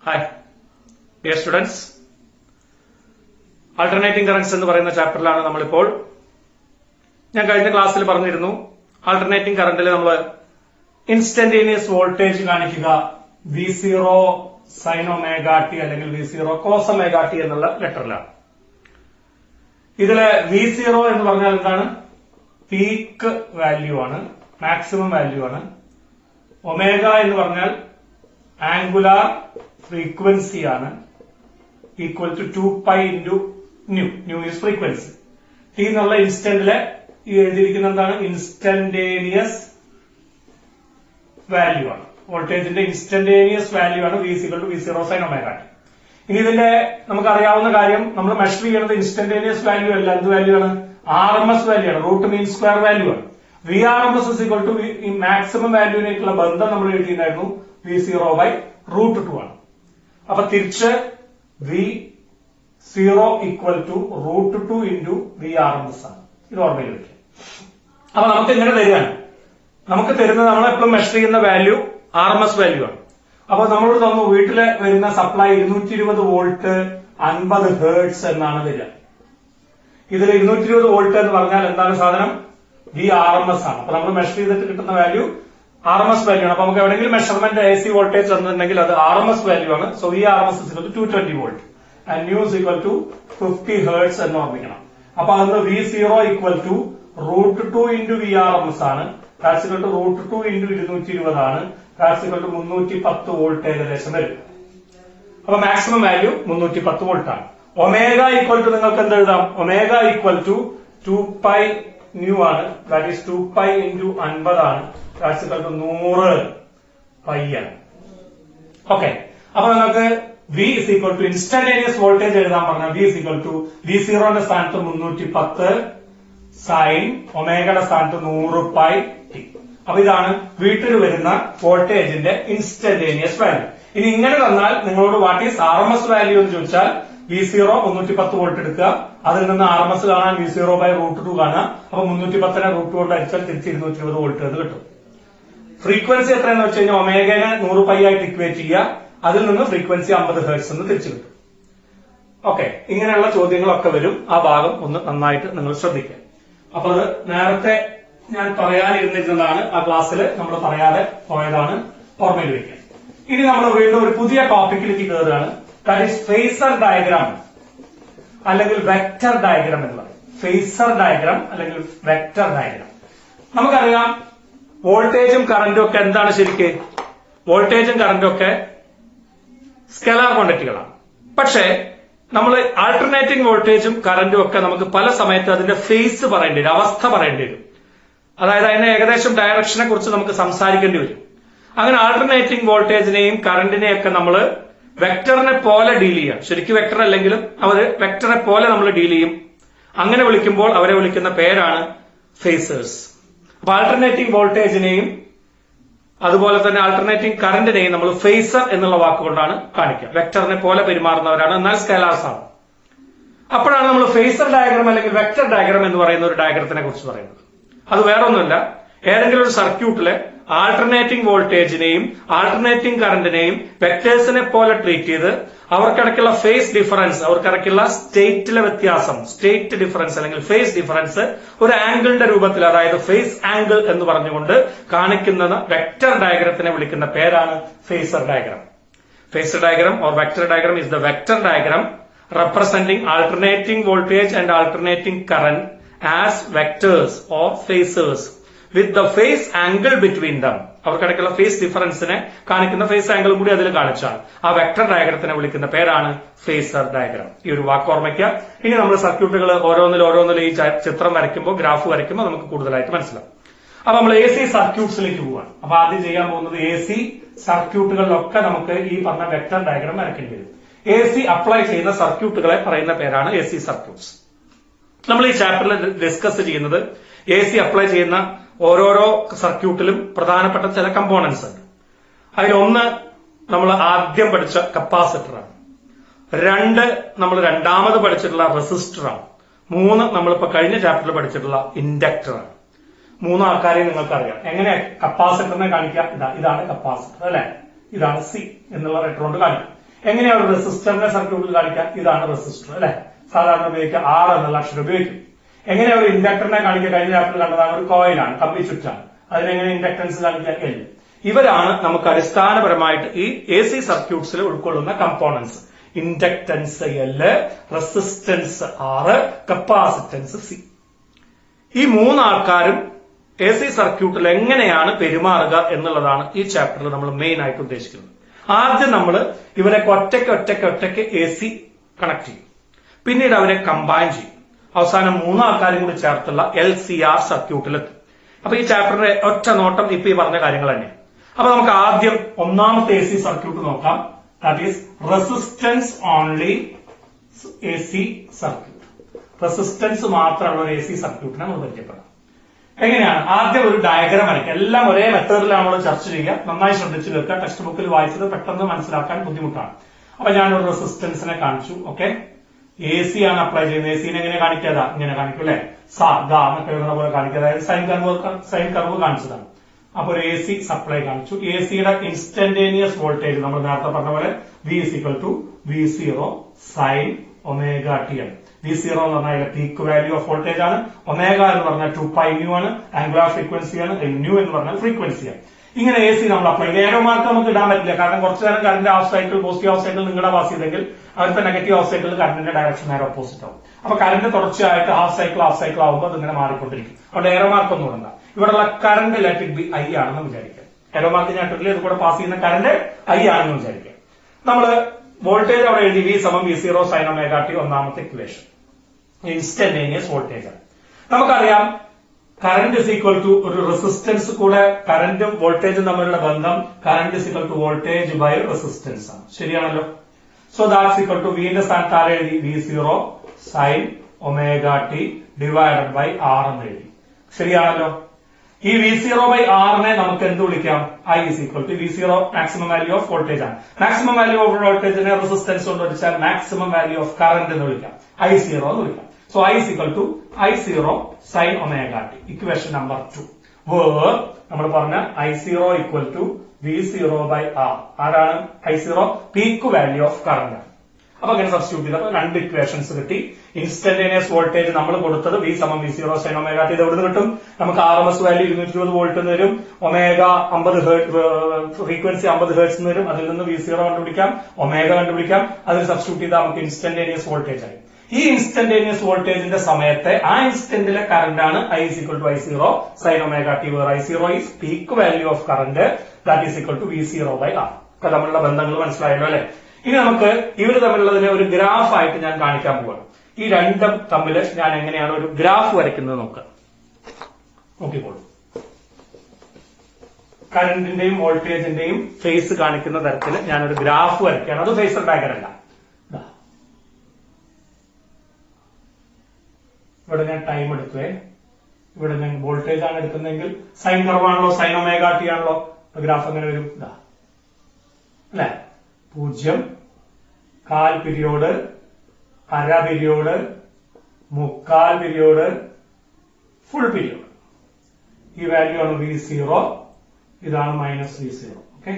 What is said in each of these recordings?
Hi dear students, alternating currents എന്ന് പറയുന്ന ചാപ്റ്ററിലാണ് നമ്മളിപ്പോൾ. ഞാൻ കഴിഞ്ഞ ക്ലാസ്സിൽ പറഞ്ഞിരുന്നു, ആൾട്ടർനേറ്റിംഗ് കറന്റിൽ നമ്മൾ ഇൻസ്റ്റന്റേനിയസ് വോൾട്ടേജ് കാണിക്കുക V0 സൈൻ ഒമേഗ ടി അല്ലെങ്കിൽ V0 കോസ് ഒമേഗ ടി എന്നുള്ള ലെറ്ററിലാണ്. ഇതില് V0 എന്ന് പറഞ്ഞാൽ എന്താണ്? പീക്ക് വാല്യൂ ആണ്, മാക്സിമം വാല്യൂ ആണ്. ഒമേഗ എന്ന് പറഞ്ഞാൽ ആംഗുലാർ ഫ്രീക്വൻസി ആണ്, equal to 2π into nu is frequency. T എന്നുള്ള ഇൻസ്റ്റന്റിലെ ഈ എഴുതിയിരിക്കുന്ന എന്താണ്? ഇൻസ്റ്റന്റേനിയസ് വാല്യൂ ആണ്. വോൾട്ടേജിന്റെ ഇൻസ്റ്റന്റേനിയസ് വാല്യൂ ആണ് V0 സൈൻ ഒമേഗ ടി. ഇനി ഇതിന്റെ നമുക്കറിയാവുന്ന കാര്യം, നമ്മൾ മെഷർ ചെയ്യുന്നത് ഇൻസ്റ്റന്റേനിയസ് വാല്യൂ അല്ല, എന്ത് വാല്യൂ ആണ്? RMS വാല്യൂ ആണ്, റൂട്ട് മീൻ സ്ക്വയർ വാല്യൂ ആണ്. VRMS ഇസ് ഈക്വൽ ടു ഈ മാക്സിമം വാല്യൂവിനേക്കുള്ള ബന്ധം നമ്മൾ എഴുതിയിട്ടുണ്ടായിരുന്നു V0/√2 ആണ്. അപ്പൊ തിരിച്ച് V0 equal to √2 into VRMS ആണ്. ഇത് ഓർമ്മയിൽ വെക്കുക. അപ്പൊ നമുക്ക് ഇങ്ങനെ തരികയാണ്, നമുക്ക് തരുന്നത് നമ്മളെപ്പോഴും മെഷർ ചെയ്യുന്ന വാല്യൂ RMS വാല്യൂ ആണ്. അപ്പൊ നമ്മളോട് തന്നു വീട്ടില് വരുന്ന സപ്ലൈ 220 വോൾട്ട് 50 ഹെർട്സ് എന്നാണ് തരിക. ഇതിൽ 220 വോൾട്ട് എന്ന് പറഞ്ഞാൽ എന്താണ് സാധനം? VRMS ആണ്. അപ്പൊ നമ്മൾ മെഷർ ചെയ്തിട്ട് കിട്ടുന്ന വാല്യൂ RMS വാല്യൂ ആണ്. അപ്പൊ നമുക്ക് എവിടെയെങ്കിലും മെഷർമെന്റ് AC വോൾട്ടേജ് തന്നിട്ടുണ്ടെങ്കിൽ അത് RMS വാല്യൂ ആണ്. So VRMS is equal to 220 volt and nu is equal to 50 hertz എന്ന് ഓർമ്മിക്കണം. അപ്പൊ അതിന് V0 equal to √2 into VRMS ആണ്. ദാറ്റ്സ് ഈക്വൽ ടു √2 ഇൻറ്റു 220 ആണ്. ദാറ്റ്സ് ഈക്വൽ ടു 310 വോൾട്ട് ഏകദേശം വരും. അപ്പൊ മാക്സിമം വാല്യൂ 310 വോൾട്ട് ആണ്. ഒമേഗ ഈക്വൽ ടു നിങ്ങൾക്ക് എന്ത് എഴുതാം? ഒമേഗ ഈക്വൽ ടു 2π ന്യൂ ആണ്. ദാറ്റ് ഈസ് 2π ഇൻറ്റു 50 ആണ്. ദാറ്റ്സ് ഈക്വൽ ടു 100 π ആണ്. ഓക്കെ, അപ്പൊ നിങ്ങൾക്ക് V is equal to instantaneous voltage എഴുതാൻ പറഞ്ഞാൽ V is equal to V0 ന്റെ സ്ഥാനത്ത് 310 സൈൻ ഒമേഗയുടെ സ്ഥാനത്ത് 100π ടി. അപ്പൊ ഇതാണ് വീട്ടിൽ വരുന്ന വോൾട്ടേജിന്റെ ഇൻസ്റ്റന്റേനിയസ് വാല്യൂ. ഇനി ഇങ്ങനെ തന്നാൽ നിങ്ങളോട് വാട്ട് ഈസ് RMS വാല്യൂ എന്ന് ചോദിച്ചാൽ V0 310 വോൾട്ട് എടുക്കുക, അതിൽ നിന്ന് RMS കാണാൻ V0/√2 കാണാം. അപ്പൊ 310നെ √2 കൊണ്ട് അടിച്ചാൽ തിരിച്ച് 220 വോൾട്ട് എന്ന് കിട്ടും. ഫ്രീക്വൻസി എത്രയെന്ന് വെച്ച് കഴിഞ്ഞാൽ ഒമേഗനെ 100π ആയിട്ട് ഇക്വേറ്റ് ചെയ്യുക, അതിൽ നിന്ന് ഫ്രീക്വൻസി 50 ഹെർട്സ് എന്ന് തിരിച്ചു കിട്ടും. ഓക്കെ, ഇങ്ങനെയുള്ള ചോദ്യങ്ങളൊക്കെ വരും. ആ ഭാഗം ഒന്ന് നന്നായിട്ട് നിങ്ങൾ ശ്രദ്ധിക്കുക. അപ്പൊ അത് നേരത്തെ ഞാൻ പറയാനിരുന്നിരുന്നതാണ്, ആ ക്ലാസ്സിൽ നമ്മൾ പറയാതെ പോയതാണ്, ഓർമ്മയിൽ വയ്ക്കുക. ഇനി നമ്മൾ വീണ്ടും ഒരു പുതിയ ടോപ്പിക്കിലേക്ക് കയറുകയാണ്. ദാറ്റ് ഈസ് ഫേസർ ഡയഗ്രാം അല്ലെങ്കിൽ വെക്ടർ ഡയഗ്രാം എന്ന് പറയും. ഫേസർ ഡയഗ്രാം അല്ലെങ്കിൽ വെക്ടർ ഡയഗ്രാം. നമുക്കറിയാം വോൾട്ടേജും കറന്റും ഒക്കെ എന്താണ് ശരിക്ക്? വോൾട്ടേജും കറന്റും ഒക്കെ സ്കെലാർ ക്വാണ്ടിറ്റികളാണ്. പക്ഷേ നമ്മൾ ആൾട്ടർനേറ്റിംഗ് വോൾട്ടേജും കറന്റും ഒക്കെ നമുക്ക് പല സമയത്ത് അതിന്റെ ഫേസ് പറയേണ്ടി വരും, അവസ്ഥ പറയേണ്ടി വരും. അതായത് അതിന്റെ ഏകദേശം ഡയറക്ഷനെ കുറിച്ച് നമുക്ക് സംസാരിക്കേണ്ടി വരും. അങ്ങനെ ആൾട്ടർനേറ്റിംഗ് വോൾട്ടേജിനെയും കറന്റിനെയും ഒക്കെ നമ്മൾ വെക്ടറിനെ പോലെ ഡീൽ ചെയ്യാം. ശരിക്കും വെക്ടർ അല്ലെങ്കിലും അവര് വെക്ടറെ പോലെ നമ്മൾ ഡീൽ ചെയ്യും. അങ്ങനെ വിളിക്കുമ്പോൾ അവരെ വിളിക്കുന്ന പേരാണ് ഫേസേഴ്സ്. അപ്പൊ ആൾട്ടർനേറ്റിംഗ് വോൾട്ടേജിനെയും അതുപോലെ തന്നെ ആൾട്ടർനേറ്റിംഗ് കറന്റിനെയും നമ്മൾ ഫേസർ എന്നുള്ള വാക്കുകൊണ്ടാണ് കാണിക്കുക. വെക്ടറിനെ പോലെ പെരുമാറുന്നവരാണ്, എന്നാൽ സ്കെലാർസ് ആണ്. അപ്പോഴാണ് നമ്മൾ ഫേസർ ഡയഗ്രാം അല്ലെങ്കിൽ വെക്ടർ ഡയഗ്രാം എന്ന് പറയുന്ന ഒരു ഡയഗ്രത്തിനെ കുറിച്ച് പറയുന്നത്. അത് വേറൊന്നുമില്ല, ഏതെങ്കിലും ഒരു സർക്യൂട്ടിലെ ആൾട്ടർനേറ്റിംഗ് വോൾട്ടേജിനെയും ആൾട്ടർനേറ്റിംഗ് കറന്റിനെയും വെക്ടേഴ്സിനെ പോലെ ട്രീറ്റ് ചെയ്ത് അവർക്കിടയ്ക്കുള്ള ഫേസ് ഡിഫറൻസ്, അവർക്കിടയ്ക്കുള്ള സ്റ്റേറ്റിലെ വ്യത്യാസം, സ്റ്റേറ്റ് ഡിഫറൻസ് അല്ലെങ്കിൽ ഫേസ് ഡിഫറൻസ് ഒരു ആംഗിളിന്റെ രൂപത്തിൽ, അതായത് ഫേസ് ആംഗിൾ എന്ന് പറഞ്ഞുകൊണ്ട് കാണിക്കുന്ന വെക്ടർ ഡയഗ്രത്തിനെ വിളിക്കുന്ന പേരാണ് phasor diagram. Phasor diagram or vector diagram is the vector diagram representing alternating voltage and alternating current as vectors or phasors with the phase angle between them. അവർക്കിടയ്ക്കുള്ള phase ഡിഫറൻസിനെ കാണിക്കുന്ന phase ആംഗിളും കൂടി അതിൽ കാണിച്ചാൽ ആ വെക്ടർ ഡയഗ്രത്തിനെ വിളിക്കുന്ന പേരാണ് ഫേസർ ഡയഗ്രാം. ഈ ഒരു വാക്ക് ഓർമ്മിക്കുക. ഇനി നമ്മൾ സർക്യൂട്ടുകൾ ഓരോന്നിലും ഈ ചിത്രം വരയ്ക്കുമ്പോൾ, ഗ്രാഫ് വരയ്ക്കുമ്പോൾ നമുക്ക് കൂടുതലായിട്ട് മനസ്സിലാവും. അപ്പൊ നമ്മൾ AC സർക്യൂട്ട്സിലേക്ക് പോവാണ്. അപ്പൊ ആദ്യം ചെയ്യാൻ പോകുന്നത് AC സർക്യൂട്ടുകളിലൊക്കെ നമുക്ക് ഈ പറഞ്ഞ വെക്ടർ ഡയഗ്രാം വരയ്ക്കേണ്ടി വരും. AC അപ്ലൈ ചെയ്യുന്ന സർക്യൂട്ടുകളെ പറയുന്ന പേരാണ് AC സർക്യൂട്ട്സ്. നമ്മൾ ഈ ചാപ്റ്ററിൽ ഡിസ്കസ് ചെയ്യുന്നത് AC അപ്ലൈ ചെയ്യുന്ന ഓരോരോ സർക്യൂട്ടിലും പ്രധാനപ്പെട്ട ചില കമ്പോണൻസ് ഉണ്ട്. അതിലൊന്ന് നമ്മൾ ആദ്യം പഠിച്ച കപ്പാസിറ്ററാണ്. 2 നമ്മൾ രണ്ടാമത് പഠിച്ചിട്ടുള്ള റെസിസ്റ്ററാണ്. 3 നമ്മളിപ്പോ കഴിഞ്ഞ ചാപ്റ്ററിൽ പഠിച്ചിട്ടുള്ള ഇൻഡക്ടറാണ്. 3 ആൾക്കാരെ നിങ്ങൾക്കറിയാം. എങ്ങനെ കപ്പാസിറ്ററിനെ കാണിക്കാം? ഇതാണ് കപ്പാസിറ്റർ അല്ലെ, ഇതാണ് C എന്നുള്ള ലെറ്റർ കൊണ്ട് കാണിക്കും. എങ്ങനെയാണ് ഒരു റെസിസ്റ്ററിന്റെ സർക്യൂട്ടിൽ കാണിക്കുക? ഇതാണ് റെസിസ്റ്റർ അല്ലെ, സാധാരണ ഉപയോഗിക്കുക R എന്നുള്ള അക്ഷരം ഉപയോഗിക്കും. എങ്ങനെയാ ഒരു ഇൻഡക്ടറിനെ കാണിക്കുക? കഴിഞ്ഞ ചാപ്റ്ററിൽ കണ്ടതാണ്, ഒരു കോയിലാണ്, കമ്പി ചുറ്റാണ്. അതിനെങ്ങനെ ഇൻഡക്ടൻസ് കാണിക്കുക? L. ഇവരാണ് നമുക്ക് അടിസ്ഥാനപരമായിട്ട് ഈ AC സർക്യൂട്ട്സിൽ ഉൾക്കൊള്ളുന്ന components. Inductance L, resistance R, capacitance C. ഈ മൂന്നാൾക്കാരും AC സർക്യൂട്ടിൽ എങ്ങനെയാണ് പെരുമാറുക എന്നുള്ളതാണ് ഈ ചാപ്റ്ററിൽ നമ്മൾ മെയിൻ ആയിട്ട് ഉദ്ദേശിക്കുന്നത്. ആദ്യം നമ്മൾ ഇവരെ ഒറ്റയ്ക്ക് AC കണക്ട് ചെയ്യും, പിന്നീട് അവരെ കമ്പൈൻ ചെയ്യും, അവസാനം മൂന്നാൾക്കാരും കൂടി ചേർത്തുള്ള LCR സർക്യൂട്ടിലെത്തും. അപ്പൊ ഈ ചാപ്റ്ററിന്റെ ഒറ്റ നോട്ടം ഇപ്പൊ ഈ പറഞ്ഞ കാര്യങ്ങൾ തന്നെ. അപ്പൊ നമുക്ക് ആദ്യം ഒന്നാമത്തെ AC സർക്യൂട്ട് നോക്കാം. That is resistance only AC circuit. Resistance മാത്രമുള്ള ഒരു AC സർക്യൂട്ടിനെ നമ്മൾ പരിചയപ്പെടാം. എങ്ങനെയാണ്? ആദ്യം ഒരു ഡയഗ്രാം വരയ്ക്കുക. എല്ലാം ഒരേ മെത്തേഡിലാണ് നമ്മൾ ചർച്ച ചെയ്യുക. നന്നായി ശ്രദ്ധിച്ചു കേൾക്കുക. ടെക്സ്റ്റ് ബുക്കിൽ വായിച്ചത് പെട്ടെന്ന് മനസ്സിലാക്കാൻ ബുദ്ധിമുട്ടാണ്. അപ്പൊ ഞാനൊരു റെസിസ്റ്റൻസിനെ കാണിച്ചു. ഓക്കെ, AC ആണ് അപ്ലൈ ചെയ്യുന്നത്. AC എങ്ങനെ കാണിക്കാതാ? ഇങ്ങനെ കാണിക്കും അല്ലെ, സാ ഗ എന്നൊക്കെ എഴുതുന്ന പോലെ കാണിക്കുക. അതായത് സൈൻ കർവ് കാണിച്ചതാണ്. അപ്പൊ ഒരു AC സപ്ലൈ കാണിച്ചു. ACയുടെ ഇൻസ്റ്റന്റേനിയസ് വോൾട്ടേജ് നമ്മൾ നേരത്തെ പറഞ്ഞ പോലെ V V0 sine omega T ആണ്. V0 എന്ന് പറഞ്ഞാൽ പീക്ക് വാല്യൂ ഓഫ് വോൾട്ടേജ് ആണ്. ഒമേഗ എന്ന് പറഞ്ഞാൽ 2πν ആണ്, ആംഗുലാർ ഫ്രീക്വൻസിയാണ്. ന്യൂ എന്ന് പറഞ്ഞാൽ ഫ്രീക്വൻസിയാണ്. ഇങ്ങനെ AC നമ്മൾ അപ്ലൈ ചെയ്യും. ഏരോ മാർക്ക് നമുക്ക് ഇടാൻ പറ്റില്ല, കാരണം കുറച്ചു നേരം current half cycle positive half cycle നിങ്ങളുടെ പാസ് ചെയ്തെങ്കിൽ അവരുടെ നെഗറ്റീവ് ഹാഫ് സൈക്കിൾ കറന്റിന്റെ ഡയറക്ഷൻ നേരെ ഓപ്പോസിറ്റ് ആവും. അപ്പൊ കറന്റ് തുടർച്ചയായിട്ട് ഹാഫ് സൈക്കിൾ ആവുമ്പോൾ അതിങ്ങനെ മാറിക്കൊണ്ടിരിക്കും. അവിടെ ഏരോ മാർക്ക് ഒന്നും ഇടണ്ട. ഇവിടെയുള്ള current let it be I ആണെന്ന് വിചാരിക്കാം. ഏരോ മാർക്ക് ഞാൻ ഇട്ടില്ല, ഇത് കൂടെ പാസ് ചെയ്യുന്ന കറന്റ് I ആണെന്ന് വിചാരിക്കാം. നമ്മള് വോൾട്ടേജ് അവിടെ എഴുതി V V0 sine omega t, ഒന്നാമത്തെ ഇക്വേഷൻ. ഇൻസ്റ്റന്റേനിയസ് വോൾട്ടേജ് ആണ്. നമുക്കറിയാം കറന്റ് ഇസ് ഈക്വൽ ടു ഒരു റെസിസ്റ്റൻസ് കൂടെ കറന്റും വോൾട്ടേജും തമ്മിലുള്ള ബന്ധം current is equal to voltage by resistance ആണ്. ശരിയാണല്ലോ. സോ ദാറ്റ്സ് ഈക്വൽ ടു വിന്റെ സ്ഥാനത്ത് ആരെ എഴുതി? V0 sine omega t divided by R എന്ന് എഴുതി. ശരിയാണല്ലോ. ഈ V0 ബൈ R നെ നമുക്ക് എന്ത് വിളിക്കാം? I is equal to V0 maximum value of voltage ആണ്. മാക്സിമം വാല്യൂ ഓഫ് വോൾട്ടേജിനെ റെസിസ്റ്റൻസ് കൊണ്ട് വിളിച്ചാൽ മാക്സിമം വാല്യൂ ഓഫ് കറന്റ് എന്ന് വിളിക്കാം, I0 എന്ന് വിളിക്കാം. So I is equal to I0 sine omega t, equation number 2. Where നമ്മൾ പറഞ്ഞ I0 equal to V0 by R. ആരാണ് I0? Peak value of current. അപ്പൊ അങ്ങനെ സബ്സ്റ്റിറ്റ്യൂട്ട് ചെയ്തപ്പോ രണ്ട് ഇക്വേഷൻസ് കിട്ടി. ഇൻസ്റ്റന്റേനിയസ് വോൾട്ടേജ് നമ്മൾ കൊടുത്തത് V V0 sine omega T. ഇത് എവിടെ കിട്ടും? നമുക്ക് RMS വാല്യൂ 220 വോൾട്ട് എന്ന് വരും. ഒമേഗ 50 ഹെർട്സ്, ഫ്രീക്വൻസി 50 ഹെർട്സ് എന്ന് വരും. അതിൽ നിന്ന് V0 കണ്ടുപിടിക്കാം, ഒമേഗ കണ്ടുപിടിക്കാം. അതിൽ സബ്സ്റ്റിറ്റ്യൂട്ട് ചെയ്താൽ നമുക്ക് ഇൻസ്റ്റന്റേനിയസ് വോൾട്ടേജ് ആയി. ഈ ഇൻസ്റ്റന്റേനിയസ് വോൾട്ടേജിന്റെ സമയത്തെ ആ ഇൻസ്റ്റന്റിലെ കറന്റ് ആണ് I is equal to I0 sine omega t, where I0 is peak value of current, that is equal to V0 by R. ഒക്കെ തമ്മിലുള്ള ബന്ധങ്ങൾ മനസ്സിലായല്ലോ അല്ലെ? ഇനി നമുക്ക് ഇവർ തമ്മിലുള്ളതിനെ ഒരു ഗ്രാഫ് ആയിട്ട് ഞാൻ കാണിക്കാൻ പോവാണ്. ഈ രണ്ടും തമ്മിൽ ഞാൻ എങ്ങനെയാണ് ഒരു ഗ്രാഫ് വരയ്ക്കുന്നത് നോക്കാം. നോക്കിക്കോളൂ. കറന്റിന്റെയും വോൾട്ടേജിന്റെയും ഫേസ് കാണിക്കുന്ന തരത്തിൽ ഞാനൊരു ഗ്രാഫ് വരയ്ക്കുകയാണ്. അത് ഫേസർ ഡയഗ്രം അല്ല. ഇവിടെ ഞാൻ ടൈം എടുക്കുവേ. ഇവിടെ ഞാൻ വോൾട്ടേജ് ആണ് എടുക്കുന്നതെങ്കിൽ സൈൻ കർവാണല്ലോ, സൈൻ ഒമേഗ ടി ആണല്ലോ. ഗ്രാഫ് എങ്ങനെ വരും? അല്ലെ, 0, കാൽ പീരിയോഡ്, അര പീരിയോഡ്, മുക്കാൽ പീരിയോഡ്, ഫുൾ പീരിയോഡ്. ഈ വാല്യൂ ആണ് V0, ഇതാണ് -V0. ഓക്കെ.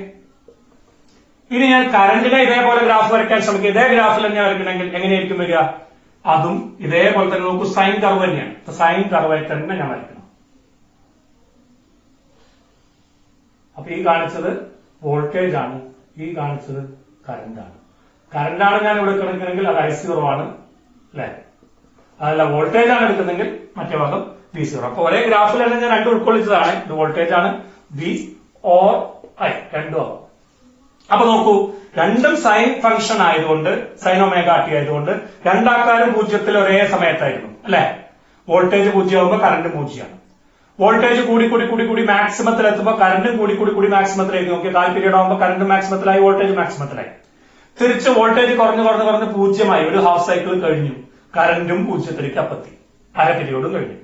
ഇനി ഞാൻ കറന്റിനെ ഇതേപോലെ ഗ്രാഫ് വരയ്ക്കാൻ ശ്രമിക്കുക. ഇതേ ഗ്രാഫിൽ തന്നെ വരയ്ക്കണമെങ്കിൽ എങ്ങനെയായിരിക്കും വരിക? അതും ഇതേപോലെ തന്നെ നോക്കൂ, സൈൻ കർവ് തന്നെയാണ്. സൈൻ കർവായി തന്നെ ഞാൻ വരയ്ക്കണം. അപ്പൊ ഈ കാണിച്ചത് വോൾട്ടേജ് ആണ്, ഈ കാണിച്ചത് കറന്റ് ആണ്. കറന്റാണ് ഞാൻ ഇവിടെ എടുക്കണമെങ്കിൽ അത് I0 ആണ് അല്ലെ. അതല്ല, വോൾട്ടേജ് ആണ് എടുക്കുന്നെങ്കിൽ മറ്റേ ഭാഗം V0. അപ്പൊ ഒരേ ഗ്രാഫിൽ തന്നെ ഞാൻ രണ്ടും ഉൾക്കൊള്ളിച്ചതാണ്. ഇത് വോൾട്ടേജ് ആണ്, V or I രണ്ടും ആവും. അപ്പൊ നോക്കൂ, രണ്ടും സൈൻ ഫംഗ്ഷൻ ആയതുകൊണ്ട്, സൈൻ ഒമേഗ ടി ആയതുകൊണ്ട് രണ്ടാൾക്കാരും 0 ഒരേ സമയത്തായിരുന്നു അല്ലെ. വോൾട്ടേജ് 0 ആകുമ്പോൾ കറന്റ് 0ആണ്. വോൾട്ടേജ് കൂടി മാക്സിമത്തിൽ എത്തുമ്പോൾ കറന്റും കൂടി മാക്സിമത്തിലേക്ക് നോക്കി. കാൽ പീരീഡ് ആകുമ്പോൾ കറന്റ് മാക്സിമത്തിലായി, വോൾട്ടേജ് മാക്സിമത്തിലായി. തിരിച്ച് വോൾട്ടേജ് കുറഞ്ഞ് 0 ഒരു ഹാഫ് സൈക്കിൾ കഴിഞ്ഞു, കറന്റും 0ലേക്ക് അപ്പത്തി, അര പീരീഡും കഴിഞ്ഞു.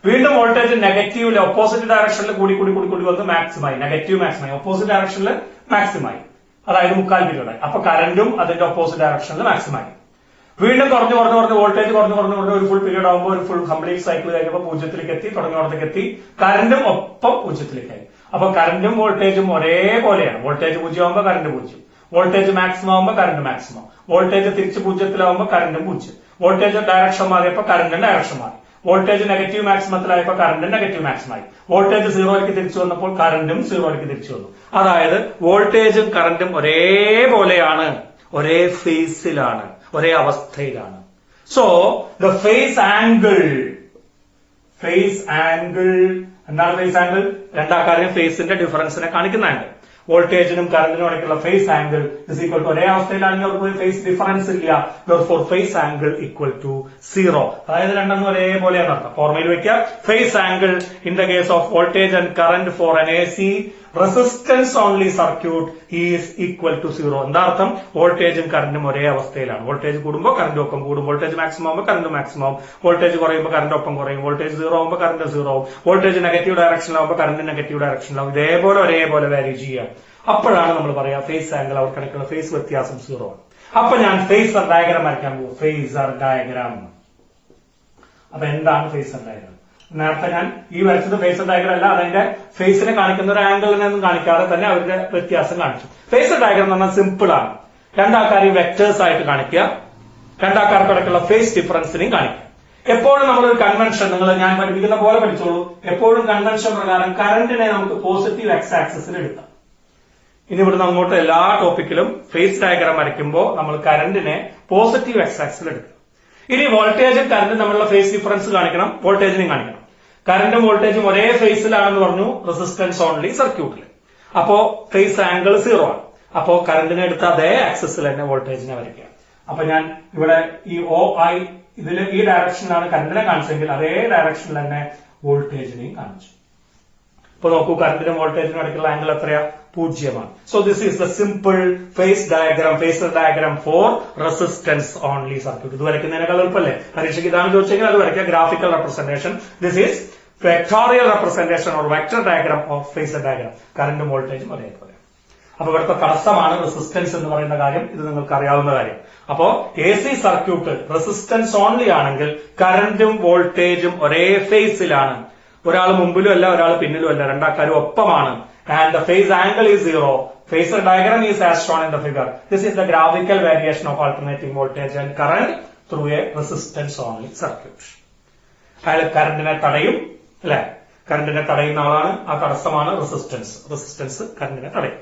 വീണ്ടും വോൾട്ടേജ് നെഗറ്റീവില് ഓപ്പോസിറ്റ് ഡയറക്ഷനിൽ കൂടി വന്ന് മാക്സിമായി, നെഗറ്റീവ് മാക്സിമായി, ഓപ്പോസിറ്റ് ഡയറക്ഷനിൽ മാക്സിമായി, അതായത് മുക്കാൽ പീരീഡായി. അപ്പൊ കറന്റും അതിന്റെ ഓപ്പോസിറ്റ് ഡയറക്ഷനിൽ മാക്സിമായി. വീണ്ടും കുറഞ്ഞ് വോൾട്ടേജ് കുറഞ്ഞ് ഒരു ഫുൾ പീരീഡ് ആകുമ്പോൾ, ഒരു ഫുൾ കംപ്ലീറ്റ് സൈക്കിൾ കഴിഞ്ഞപ്പോൾ 0ലേക്ക് എത്തി, തുടങ്ങിയോടത്തേക്ക് എത്തി. കറന്റും ഒപ്പം 0ലേക്കായി. അപ്പൊ കറന്റും വോൾട്ടേജും ഒരേപോലെയാണ്. വോൾട്ടേജ് 0 ആകുമ്പോൾ കറന്റ് 0, വോൾട്ടേജ് മാക്സിമം ആകുമ്പോൾ കറണ്ട് മാക്സിമം, വോൾട്ടേജ് തിരിച്ച് പൂജ്യത്തിലാവുമ്പോൾ കറണ്ടും പൂജ്യം, വോൾട്ടേജ് ഡയറക്ഷൻ മാറിയപ്പോൾ കറണ്ടും ഡയറക്ഷൻ മാറി, വോൾട്ടേജ് നെഗറ്റീവ് മാക്സിമത്തിലായപ്പോൾ കറണ്ട് നെഗറ്റീവ് മാക്സിമമായി, വോൾട്ടേജ് സീറോയിലേക്ക് തിരിച്ചു വന്നപ്പോൾ കറണ്ടും സീറോയിലേക്ക് തിരിച്ചു വന്നു. അതായത് വോൾട്ടേജും കറണ്ടും ഒരേപോലെയാണ്, ഒരേ ഫേസിലാണ്, ഒരേ അവസ്ഥയിലാണ്. സോ ദ ഫേസ് ആംഗിൾ എന്താണ് ഫേസ് ആംഗിൾ? രണ്ടാക്കാരെയും ഫേസിന്റെ ഡിഫറൻസിനെ കാണിക്കുന്ന ആംഗിൾ. വോൾട്ടേജിനും കറണ്ടിനും ഇടയ്ക്കുള്ള phase angle is equal to ഒരേ അവസ്ഥയിലാണെങ്കിൽ അവർക്ക് ഫേസ് ഡിഫറൻസ് ഇല്ല. For phase angle equal to 0. അതായത് രണ്ടെണ്ണം ഒരേപോലെയാണ് അർത്ഥം. ഫോർമുല വെക്കുക. Phase angle in the case of voltage and current for an AC resistance only circuit is equal to 0. എന്താ അർത്ഥം? വോൾട്ടേജും കറന്റും ഒരേ അവസ്ഥയിലാണ്. വോൾട്ടേജ് കൂടുമ്പോൾ കറന്റ് ഒപ്പം കൂടും, വോൾട്ടേജ് മാക്സിമം ആകുമ്പോൾ കറന്റ് മാക്സിമം ആവും, വോൾട്ടേജ് കുറയുമ്പോൾ കറന്റ് ഒപ്പം കുറയും, വോൾട്ടേജ് സീറോ ആകുമ്പോൾ കറന്റ് സീറോ ആവും, വോൾട്ടേജ് നെഗറ്റീവ് ഡയറക്ഷനിലാവുമ്പോൾ കറന്റ് നെഗറ്റീവ് ഡയറക്ഷനിലാവും. ഇതേപോലെ ഒരേപോലെ വാരി ചെയ്യുക. അപ്പോഴാണ് നമ്മൾ പറയാ ഫേസ് ആംഗിൾ അവർക്കിടയ്ക്കുള്ള ഫേസ് വ്യത്യാസം 0 ആണ്. അപ്പൊ ഞാൻ ഫേസർ ഡയഗ്രാം വരയ്ക്കാൻ പോകും. Phasor diagram. അപ്പൊ എന്താണ് ഫേസർ ഡയഗ്രാം? നേരത്തെ ഞാൻ ഈ വരച്ചത് ഫേസർ ഡയഗ്രാം അല്ല, അതിന്റെ ഫേസിനെ കാണിക്കുന്ന ഒരു ആംഗിളിനൊന്നും കാണിക്കാതെ തന്നെ അവരുടെ വ്യത്യാസം കാണിച്ചു. ഫേസർ ഡയഗ്രാം എന്ന് പറഞ്ഞാൽ സിമ്പിൾ ആണ്. രണ്ടാൾക്കാരെയും വെക്ടേഴ്സ് ആയിട്ട് കാണിക്കുക, രണ്ടാൾക്കാർക്കിടയ്ക്കുള്ള ഫേസ് ഡിഫറൻസിനെയും കാണിക്കുക. എപ്പോഴും നമ്മളൊരു കൺവെൻഷൻ, ഞാൻ പഠിപ്പിക്കുന്ന പോലെ പഠിച്ചോളൂ. എപ്പോഴും കൺവെൻഷൻ പ്രകാരം കറന്റിനെ നമുക്ക് പോസിറ്റീവ് എക്സ് ആക്സിസിൽ എടുക്കാം. ഇനി ഇവിടുന്ന് അങ്ങോട്ട് എല്ലാ ടോപ്പിക്കിലും ഫേസ് ഡയഗ്രാം വരയ്ക്കുമ്പോൾ നമ്മൾ കറന്റിനെ പോസിറ്റീവ് എക്സ് ആക്സിൽ എടുക്കണം. ഇനി വോൾട്ടേജും കറന്റും തമ്മിലുള്ള ഫേസ് ഡിഫറൻസ് കാണിക്കണം, വോൾട്ടേജിനെയും കാണിക്കണം. കറന്റും വോൾട്ടേജും ഒരേ ഫേസിലാണെന്ന് പറഞ്ഞു റെസിസ്റ്റൻസ് ഓൺലി സർക്യൂട്ടിൽ. അപ്പോ ഫേസ് ആംഗിൾ 0 ആണ്. അപ്പോ കറന്റിനെ എടുത്ത അതേ ആക്സിസിൽ തന്നെ വോൾട്ടേജിനെ വരയ്ക്കുക. അപ്പൊ ഞാൻ ഇവിടെ ഈ OI ഇതിൽ ഈ ഡയറക്ഷനിലാണ് കറന്റിനെ കാണിച്ചെങ്കിൽ അതേ ഡയറക്ഷനിൽ തന്നെ വോൾട്ടേജിനെയും കാണിച്ചു. ഇപ്പൊ നോക്കൂ, കറന്റിനും വോൾട്ടേജിനും ഇടയ്ക്കുള്ള ആംഗിൾ എത്രയാ? 0 ആണ്. So this is the simple phase diagram, phasor diagram for resistance only circuit. ഇത് വരയ്ക്കുന്നതിനേക്കാൾ എളുപ്പമല്ലേ? പരീക്ഷയ്ക്ക് ഇതാണ് ചോദിച്ചെങ്കിൽ അത് വരയ്ക്കുക. Graphical representation. This is vectorial representation or vector diagram of phasor diagram. കറന്റും വോൾട്ടേജും ഒരേപോലെ. അപ്പൊ ഇവിടുത്തെ തടസ്സമാണ് റെസിസ്റ്റൻസ് എന്ന് പറയുന്ന കാര്യം. ഇത് നിങ്ങൾക്ക് അറിയാവുന്ന കാര്യം. അപ്പോ AC സർക്യൂട്ട് റെസിസ്റ്റൻസ് ഓൺലി ആണെങ്കിൽ കറന്റും വോൾട്ടേജും ഒരേ ഫേസിലാണ്. ഒരാൾ മുമ്പിലും അല്ല, ഒരാൾ പിന്നിലും അല്ല, രണ്ടാൾക്കാരും ഒപ്പമാണ്. And the phase angle is 0. Phasor diagram is as shown in the figure. This is the graphical variation of alternating voltage and current through a resistance only circuit. അയാൾ കറന്റിനെ തടയും, അല്ലെ? കറന്റിനെ തടയുന്ന ആളാണ്. ആ തടസ്സമാണ് റെസിസ്റ്റൻസ് കറന്റിനെ തടയും.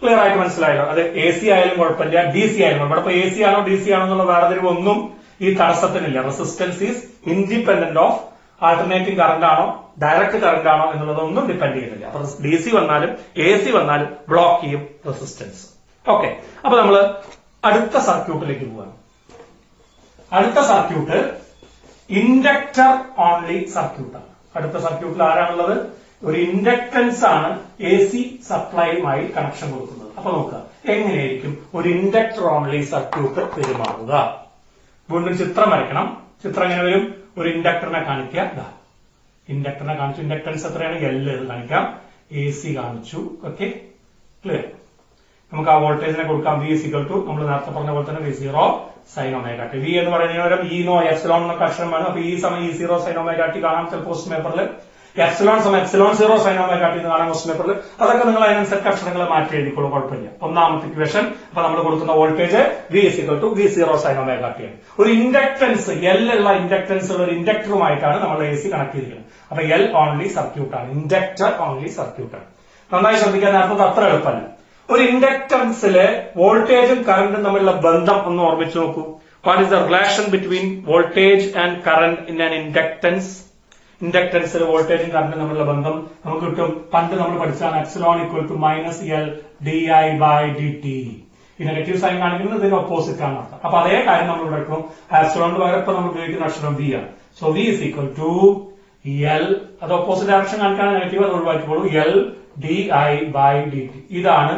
ക്ലിയർ ആയിട്ട് മനസ്സിലായല്ലോ? അത് AC ആയാലും കുഴപ്പമില്ല, DC ആയാലും കുഴപ്പമില്ല. ഇപ്പൊ AC ആണോ DC ആണോ എന്നുള്ള വേർതിരിവൊന്നും ഈ തടസ്സത്തിനില്ല. Resistance is independent of alternating current ആണോ ഡയറക്ട് കറന്റ് ആണോ എന്നുള്ളതൊന്നും ഡിപ്പെൻഡ് ചെയ്യുന്നില്ല. അപ്പൊ DC വന്നാലും AC വന്നാലും ബ്ലോക്ക് ചെയ്യും റെസിസ്റ്റൻസ്. ഓക്കെ, അപ്പൊ നമ്മള് അടുത്ത സർക്യൂട്ടിലേക്ക് പോവാണ്. അടുത്ത സർക്യൂട്ട് ഇൻഡക്ടർ ഓൺലി സർക്യൂട്ടാണ്. അടുത്ത സർക്യൂട്ടിൽ ആരാണുള്ളത്? ഒരു ഇൻഡക്ടൻസ് ആണ് AC സപ്ലൈയുമായി കണക്ഷൻ കൊടുക്കുന്നത്. അപ്പൊ നോക്കുക എങ്ങനെയായിരിക്കും ഒരു ഇൻഡക്ടർ ഓൺലി സർക്യൂട്ട് പെരുമാറുക. വീണ്ടും ചിത്രം വരയ്ക്കണം. ചിത്രം എങ്ങനെ വരും? ഒരു ഇൻഡക്ടറിനെ കാണിക്കുക. ഇൻഡക്ടറിനെ കാണിച്ചു. ഇൻഡക്ടൻസ് എത്രയാണ്? L. ഇത് കാണിക്കാം. AC കാണിച്ചു. Okay, clear. നമുക്ക് ആ വോൾട്ടേജിനെ കൊടുക്കാം. V is equal to നമ്മൾ നേരത്തെ പറഞ്ഞ പോലെ തന്നെ V0 sin omega t. V എന്ന് പറയുന്നതിന് പകരം E-നോ എപ്സിലോൺ എന്നൊക്കെ അക്ഷരം വേണം. അപ്പൊ E സമയം E0 sin omega t കാണാം ചില ക്വസ്റ്റ്യൻ പേപ്പറിൽ. എപ്സിലോൺ സമയം എപ്സിലോൺ 0 sin omega t എന്ന് കാണാം ക്വസ്റ്റ്യൻ പേപ്പറിൽ. അതൊക്കെ നിങ്ങൾ അതിനനുസരിച്ച് അക്ഷരങ്ങൾ മാറ്റി എഴുതിക്കോളൂ, കുഴപ്പമില്ല. ഒന്നാമത്തെ ഇക്വേഷൻ. അപ്പൊ നമ്മൾ കൊടുക്കുന്ന voltage V is equal to V0 sin omega t ആണ്. ഒരു ഇൻഡക്ടൻസ് L ഉള്ള ഇൻഡക്ടൻസ് ഉള്ള ഒരു ഇൻഡക്ടറുമായിട്ടാണ് നമ്മൾ AC കണക്ട് ചെയ്തിരിക്കുന്നത്. അപ്പൊ L ഓൺലി സർക്യൂട്ടാണ്, ഇൻഡക്ടർ ഓൺലി സർക്യൂട്ടാണ്. നന്നായി ശ്രദ്ധിക്കാൻ നേരത്തെ അത്ര എളുപ്പമല്ല. ഒരു ഇൻഡക്ടൻസിലെ വോൾട്ടേജും കറന്റും തമ്മിലുള്ള ബന്ധം ഒന്ന് ഓർമ്മിച്ചു നോക്കൂ. What is the relation between voltage and current in an inductance? ഇൻഡക്ടൻസിലെ വോൾട്ടേജും കറന്റും തമ്മിലുള്ള ബന്ധം നമുക്ക് കിട്ടും. പണ്ട് നമ്മൾ പഠിച്ചാണ് epsilon equal to -L di/dt. ഈ നെഗറ്റീവ് സൈൻ കാണിക്കുന്നത് ഇതിന് ഓപ്പോസിറ്റ് ആണ് അർത്ഥം. അപ്പൊ അതേ കാര്യം നമ്മൾ ഇവിടെ എടുക്കണം. എപ്സിലോണിന് പകരം ഇപ്പൊ നമ്മൾ ഉപയോഗിക്കുന്ന അക്ഷരം V ആണ്. So V is equal to L, അത് ഓപ്പോസിറ്റ് ഡയറക്ഷൻ കാണിക്കാൻ നെഗറ്റീവ്, അത് ഒഴിവാക്കിക്കോളൂ. L di/dt. ഇതാണ്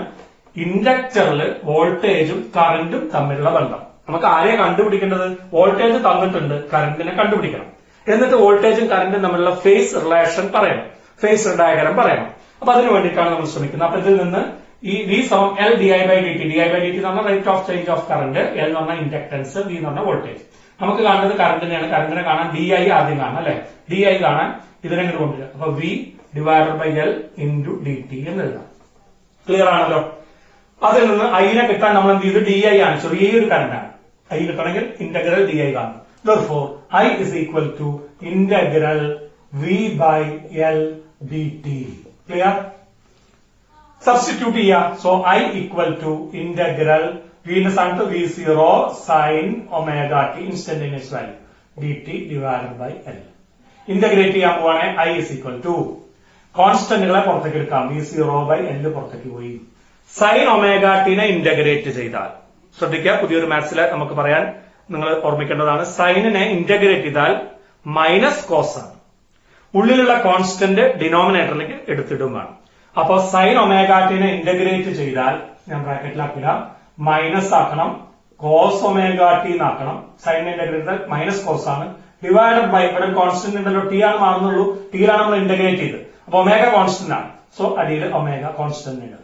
ഇൻഡക്ടറിൽ വോൾട്ടേജും കറന്റും തമ്മിലുള്ള ബന്ധം. നമുക്ക് ആരെയെ കണ്ടുപിടിക്കേണ്ടത്? വോൾട്ടേജ് തന്നിട്ടുണ്ട്, കറന്റിനെ കണ്ടുപിടിക്കണം. എന്നിട്ട് വോൾട്ടേജും കറന്റും തമ്മിലുള്ള ഫേസ് റിലേഷൻ പറയണം, ഫേസ് ഡയഗ്രാം പറയണം. അപ്പൊ അതിനു വേണ്ടിയിട്ടാണ് നമ്മൾ ശ്രമിക്കുന്നത്. അപ്പൊ ഇതിൽ നിന്ന് ഈ V സമം L di/dt. di/dt എന്ന് പറഞ്ഞാൽ rate of change of current, L എന്ന് പറഞ്ഞാൽ ഇൻഡക്ടൻസ്, V എന്ന് പറഞ്ഞാൽ വോൾട്ടേജ്. നമുക്ക് കാണുന്നത് കറന്റിനെയാണ്. കറന്റിനെ കാണാൻ di ആദ്യം കാണാം, അല്ലെ? di കാണാൻ ഇതിനെങ്ങനെ കൊണ്ടുവരിക? അപ്പൊ V / L × dt എന്ന് എഴുതാം. ക്ലിയർ ആണല്ലോ? അതിൽ നിന്ന് ഐനെ കിട്ടാൻ നമ്മൾ എന്ത് ചെയ്തു? ഡി ഐ ആണ്, ചെറിയൊരു കറണ്ടാണ്. ഐ കിട്ടണമെങ്കിൽ ഇന്റഗ്രൽ ഡി ഐ കാണും. Therefore, I is equal to integral V by L dt. Clear? Substitute here. So, I equal to integral V in the സ്ഥാനത്ത് V0 sin omega t instantaneous value dt divided by L. Integrate ചെയ്യാൻ പോവാണ്. I is equal to കോൺസ്റ്റന്റുകളെ പുറത്തേക്ക് എടുക്കാം. V0 by L പുറത്തേക്ക് പോയി. Sine omega ടിനെ integrate ചെയ്താൽ, ശ്രദ്ധിക്കുക, പുതിയൊരു മാത്സിലെ നമുക്ക് പറയാൻ നിങ്ങൾ ഓർമ്മിക്കേണ്ടതാണ്. സൈനിനെ ഇന്റഗ്രേറ്റ് ചെയ്താൽ മൈനസ് കോസ് ആണ്. ഉള്ളിലുള്ള കോൺസ്റ്റന്റ് ഡിനോമിനേറ്ററിലേക്ക് എടുത്തിടും വേണം. അപ്പോ സൈൻ ഒമേഗാറ്റിനെ ഇന്റഗ്രേറ്റ് ചെയ്താൽ ഞാൻ ബ്രാക്കറ്റിലാക്കില്ല, മൈനസ് ആക്കണം, കോസ് ഒമേഗാറ്റി എന്നാക്കണം. സൈൻ ഇന്റഗ്രേറ്റ് ചെയ്താൽ മൈനസ് കോസ് ആണ്, ഡിവൈഡഡ് ബൈ ഇവിടെ കോൺസ്റ്റന്റ് ഉണ്ടല്ലോ, ടി ആണ് മാറുന്നുള്ളൂ, ടിയിലാണ് നമ്മൾ ഇന്റഗ്രേറ്റ് ചെയ്ത്. അപ്പൊ ഒമേഗ കോൺസ്റ്റന്റ് ആണ്, സോ അടിയിൽ ഒമേഗ കോൺസ്റ്റന്റ് ഉണ്ട്.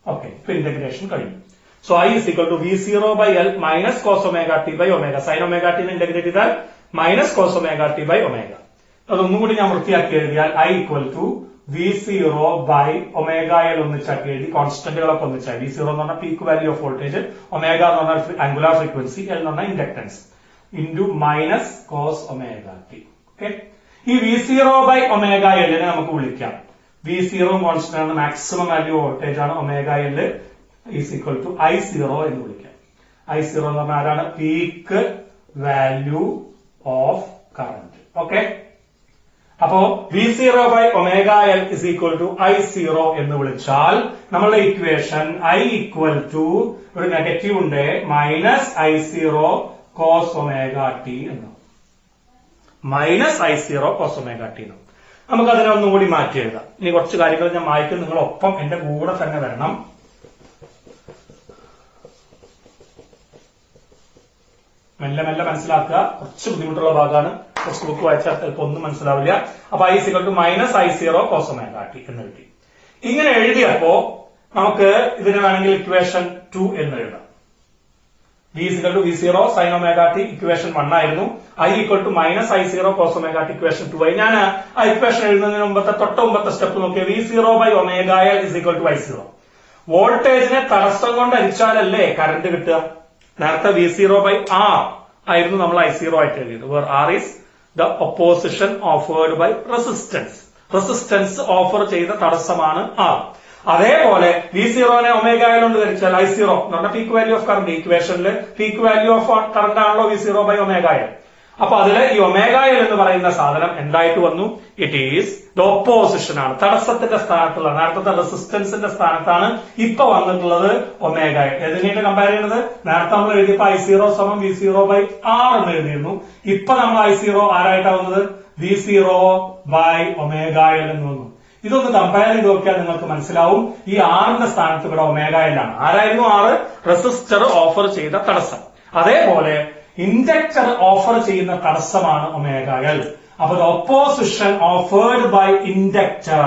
ഓക്കെ, ഇപ്പൊ ഇന്റഗ്രേഷൻ കഴിഞ്ഞു. So I is equal to V0 by L minus cos omega t by omega. Sin omega t integrate ചെയ്താൽ minus cos omega t by omega. അതൊന്നും കൂടി ഞാൻ വൃത്തിയാക്കി എഴുതിയാൽ I equal to V0 by omega L ഒന്നിച്ചാക്കി എഴുതി, കോൺസ്റ്റന്റുകളൊക്കെ ഒന്നിച്ചായി. V0 എന്ന് പറഞ്ഞാൽ peak value of voltage, omega എന്ന് പറഞ്ഞാൽ ആംഗുലാർ ഫ്രീക്വൻസി, L എന്ന് പറഞ്ഞാൽ inductance, into minus cos omega t. Okay, ഈ V0 by omega L നെ നമുക്ക് വിളിക്കാം. V0 കോൺസ്റ്റന്റ് ആണ്, മാക്സിമം വാല്യൂ വോൾട്ടേജ് ആണ്. Omega L is equal to I0 എന്ന് വിളിക്കാം. I0 എന്ന് പറഞ്ഞാൽ ആരാണ്? Peak value of current. Okay, അപ്പോ V0 by omega L is equal to I0 എന്ന് വിളിച്ചാൽ നമ്മളുടെ ഇക്വേഷൻ I equal to ഒരു നെഗറ്റീവ് ഉണ്ട്, minus I0 cos omega t എന്ന്, minus I0 cos omega t എന്ന്. നമുക്ക് അതിനെ ഒന്നും കൂടി മാറ്റി എഴുതാം. ഇനി കുറച്ച് കാര്യങ്ങൾ ഞാൻ മായ്ക്കും, നിങ്ങൾ ഒപ്പം എന്റെ കൂടെ തന്നെ വരണം. മെല്ലെ മെല്ലെ മനസ്സിലാക്കുക, കുറച്ച് ബുദ്ധിമുട്ടുള്ള ഭാഗമാണ്. ടെക്സ്റ്റ് ബുക്ക് വായിച്ചാൽ ചിലപ്പോൾ ഒന്നും മനസ്സിലാവില്ല. അപ്പൊ I is equal to minus I0 cos omega t എന്ന് എഴുതി. ഇങ്ങനെ എഴുതിയപ്പോ നമുക്ക് ഇതിന് വേണമെങ്കിൽ ഇക്വേഷൻ 2 എന്ന് എഴുതാം. V is equal to V0 sin omega t equation 1 ആയിരുന്നു. I equal to minus I0 cos omega t equation 2 ആയി. ഞാൻ ആ ഇക്വേഷൻ എഴുതുന്നതിന് മുമ്പത്തെ തൊട്ട് step Nokia V0 by omega L is equal to I0. വോൾട്ടേജിനെ തടസ്സം കൊണ്ട് അരിച്ചാലല്ലേ കറന്റ് കിട്ടുക. നേരത്തെ V0 by R ആയിരുന്നു നമ്മൾ I0 ആയിട്ട് എഴുതിയത്. Where R is the opposition offered by resistance. Resistance offer ചെയ്ത തടസ്സമാണ് R. അതേപോലെ V0നെ ഒമേഗ L കൊണ്ട് ധരിച്ചാൽ I0 എന്ന് പറഞ്ഞാൽ പീക്ക് വാല്യൂ ഓഫ് കറന്റ്. ഇക്വേഷനിൽ പീക്ക് വാല്യൂ ഓഫ് കറന്റ് ആണല്ലോ V0 by ഒമേഗ L. അപ്പൊ അതില് ഈ ഒമേഗ L എന്ന് പറയുന്ന സാധനം എന്തായിട്ട് വന്നു? ഇറ്റ് ഈസ് ദ ഒപ്പോസിഷൻ ആണ്, തടസ്സത്തിന്റെ സ്ഥാനത്തുള്ള, നേരത്തെ റെസിസ്റ്റൻസിന്റെ സ്ഥാനത്താണ് ഇപ്പൊ വന്നിട്ടുള്ളത് ഒമേഗ L. ഏതിനായിട്ട് കമ്പയർ ചെയ്യുന്നത്? നേരത്തെ നമ്മൾ എഴുതിയപ്പോ I0 സമം V0 by R എന്ന് എഴുതിയിരുന്നു. ഇപ്പൊ നമ്മൾ I0 ആരായിട്ടാണ് വന്നത്? V0 by ഒമേഗ L എന്ന് വന്നു. ഇതൊന്ന് കമ്പയർ ചെയ്ത് നോക്കിയാൽ നിങ്ങൾക്ക് മനസ്സിലാവും, ഈ ആറിന്റെ സ്ഥാനത്ത് ഇവിടെ ഒമേഗ L ആണ്. ആരായിരുന്നു ആറ്? റെസിസ്റ്റർ ഓഫർ ചെയ്ത തടസ്സം. അതേപോലെ ഇൻഡക്ടർ ഓഫർ ചെയ്യുന്ന തടസ്സമാണ് ഒമേഗ L. അപ്പൊ the opposition offered by inductor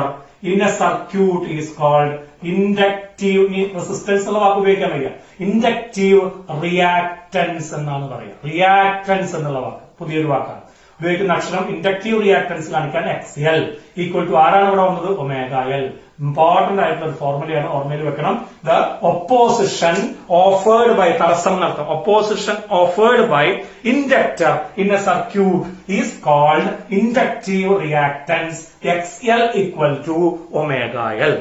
in a circuit is called inductive. Resistance എന്നുള്ള വാക്ക് ഉപയോഗിക്കാൻ വയ്യ, ഇൻഡക്റ്റീവ് റിയാക്ടൻസ് എന്നാണ് പറയുക. റിയാക്ടൻസ് എന്നുള്ള വാക്ക് പുതിയൊരു വാക്കാണ്. ഉപയോഗിക്കുന്ന അക്ഷരം ഇൻഡക്റ്റീവ് റിയാക്ടൻസ് കാണിക്കാൻ XL ഈക്വൽ ടു ആരാണ് ഇവിടെ വന്നത്? Omega L. ഇമ്പോർട്ടന്റ് ആയിട്ടുള്ള ഒരു ഫോർമുലയാണ്, ഓർമ്മയിൽ വെക്കണം. ദ ഒപ്പോസിഷൻ ഓഫേർഡ് ബൈ, തടസ്സം എന്നർത്ഥം, opposition offered by inductor in a circuit is called inductive reactance. XL equal to omega L.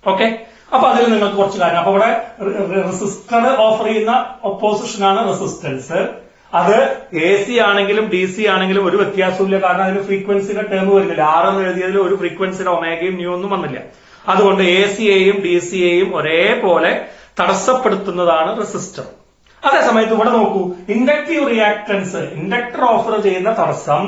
Okay, അപ്പൊ അതിൽ നിങ്ങൾക്ക് കുറച്ച് കാര്യം. അപ്പൊ ഇവിടെ റെസിസ്റ്റർ ഓഫർ ചെയ്യുന്ന ഒപ്പോസിഷൻ ആണ് റെസിസ്റ്റൻസ്. അത് AC ആണെങ്കിലും DC ആണെങ്കിലും ഒരു വ്യത്യാസമില്ല, കാരണം അതിന് ഫ്രീക്വൻസിയുടെ ടേം വരുന്നില്ല. R എന്ന് എഴുതിയതിൽ ഒരു ഫ്രീക്വൻസിയുടെ ഒമേഗയും ന്യൂ ഒന്നും വന്നില്ല. അതുകൊണ്ട് AC-യെയും DC-യെയും ഒരേപോലെ തടസ്സപ്പെടുത്തുന്നതാണ് റെസിസ്റ്റർ. അതേസമയത്ത് ഇവിടെ നോക്കൂ, ഇൻഡക്റ്റീവ് റിയാക്ടൻസ്, ഇൻഡക്ടർ ഓഫർ ചെയ്യുന്ന തടസ്സം